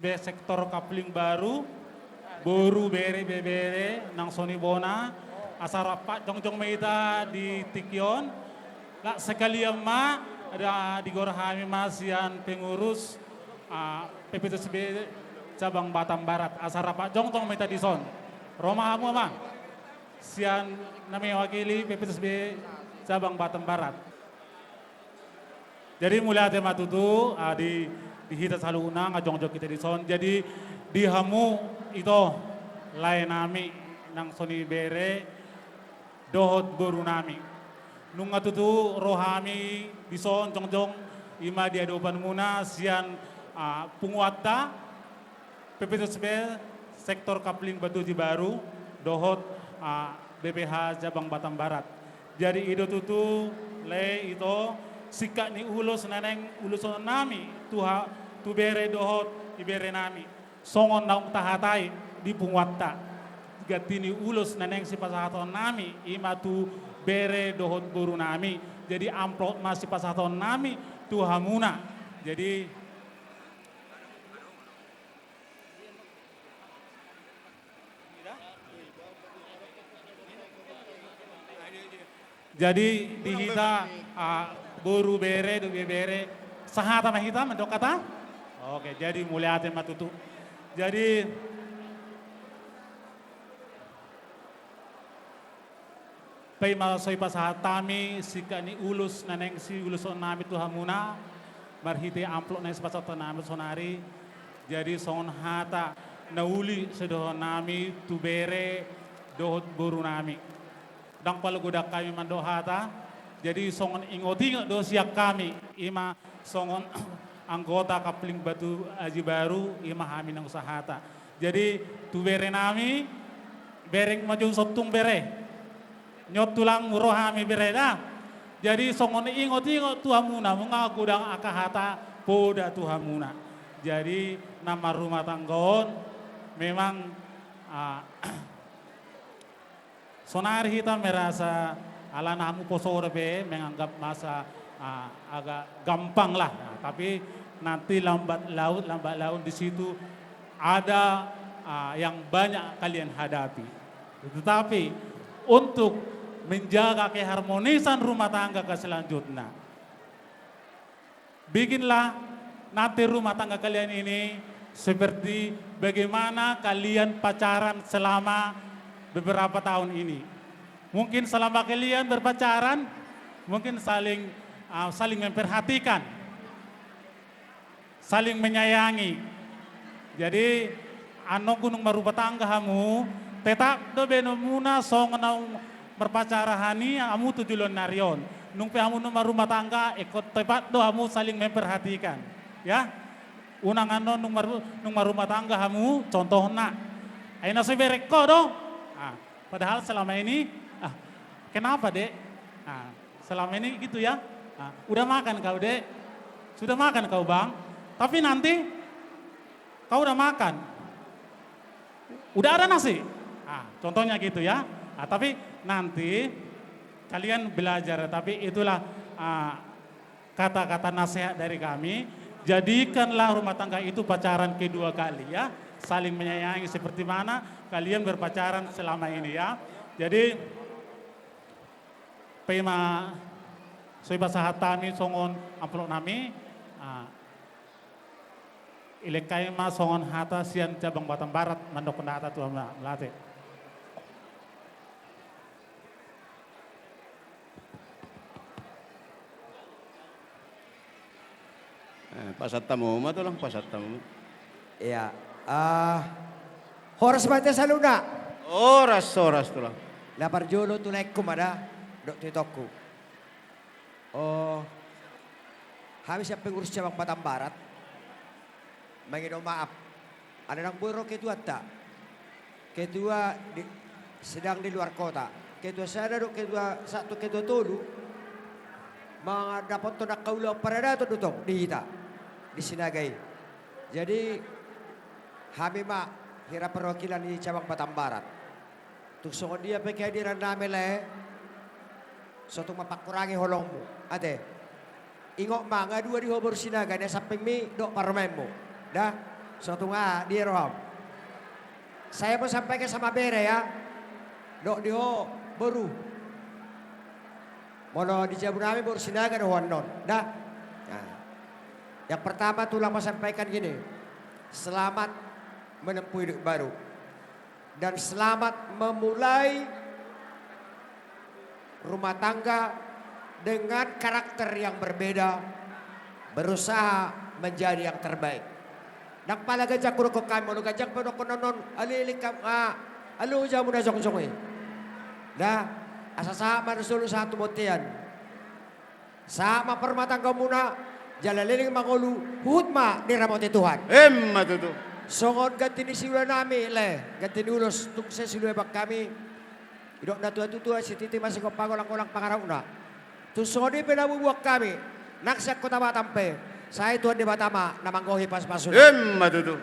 Be sektor kapling baru, boru bere nang Sony Bona, asara pak jong meita di Tikyon, lah sekalian ma ada di Gorahami Masian pengurus PPTSB cabang Batam Barat, asara pak jong meita di son, Roma hamu ma, sian namanya wakili PPTSB cabang Batam Barat. Jadi mulai tema tutu di hita selalu unang ajong-ajong kita di son. Jadi di hamu itu lain nami nang Sony bere dohot boru nami. Nunga tutu rohami di son jong-jong ima di adopan muna sian punguata PPTSB sektor kapling batu di baru dohot BPH Jabang Batam Barat. Jadi itu tutu le itu sikak ni ulos naneng ulos nami tu bere dohot ibere nami songon naung tahatai di punguata gatini ulos naneng si pasahaton nami ima tu bere dohot boru nami jadi amplop masih pasahaton nami tu hamuna jadi di hita boru bere do bere sahata mahita mendok kata oke jadi mulai ate matutu jadi pay masoy pasahatami sikani ulus naneng si ulus nami tu hamuna marhite amplop na pasat nami sonari jadi son hata nauli sedoh nami tu bere dohot boru nami dang palugudak kami mandohata jadi songon ingoti do siak kami ima songon anggota kapling batu aji baru ima hami nang usahata jadi tu bere nami bereng maju sotung bere nyot tulang muroh hami bere dah jadi songon ingoti tu hamuna mengaku dang akahata poda tu hamuna jadi nama rumah tanggon memang sonari kita merasa ala namu posore be menganggap masa agak gampang lah, tapi nanti lambat laun di situ ada yang banyak kalian hadapi. Tetapi untuk menjaga keharmonisan rumah tangga ke selanjutnya, bikinlah nanti rumah tangga kalian ini seperti bagaimana kalian pacaran selama beberapa tahun ini. Mungkin selama kalian berpacaran, mungkin saling memperhatikan, saling menyayangi. Jadi, gunung marupa tangga hamu, tetap do beno muna song naung berpacarahani amu tujulon narion. Nung hamu nung marumah tangga, ikut tepat do hamu saling memperhatikan. Ya, unang nung marumah tangga hamu, contohnya, ayo nasi bereko dong. Padahal selama ini, kenapa dek? Selama ini gitu ya, udah makan kau dek, sudah makan kau bang, tapi nanti kau udah makan, udah ada nasi, contohnya gitu ya, tapi nanti kalian belajar, tapi itulah kata-kata nasihat dari kami, jadikanlah rumah tangga itu pacaran kedua kali ya, saling menyayangi seperti mana kalian berpacaran selama ini ya. Jadi pema soy basahatami songon amplop nami ilekay ma songon hata sian cabang Batam Barat mandok pendata tu melate. Pasat tamu tuh lang pasat tamu. Iya. Horas baca saluna. Oras tuh lang. Lapar jolo tulek kumada dok titoku. Oh, habis siap pengurus cabang Batam Barat. Mengido maaf. Ada nang buro ketua tak? Ketua sedang di luar kota. Ketua saya dok ketua satu ketua tolu. Mga dapat to nakaulo para dato dutong di hita di Sinagai. Jadi kami hirap perwakilan di cabang Batam Barat. Tukso dia kehadiran namin suatu mapakurangi holongmu. Ate, ingok mga dua di hobor Sinagai na saping mi dok parmen mo. Dah, Suatu nga, di Roham. Saya mau sampaikan sama Bere ya. Dok dio baru. Mono di jabu namin baru sinaga no non. Dah. Nah. Yang pertama tulang mau sampaikan gini. Selamat menempuh hidup baru. Dan selamat memulai rumah tangga dengan karakter yang berbeda. Berusaha menjadi yang terbaik. Nang pala gajak ko kami mo gajak pa ko nonon alilikam alu ja mo na song eh. Da asasama na sulu sa tumutian. Sama permatangga muna jalaliling mangulu hutma ni ramot Tuhan. Matuto. Songon ganti ni silwa nami le ganti ni ulos tukse silwa bak kami. Idok na tuwa si titi masih ko pangolang-olang pangarauna. Tusoni pinabubuak kami. Naksak ko tama tampe. Saya Tuhan di Batama, namang gohi pas-pasun. Matuto.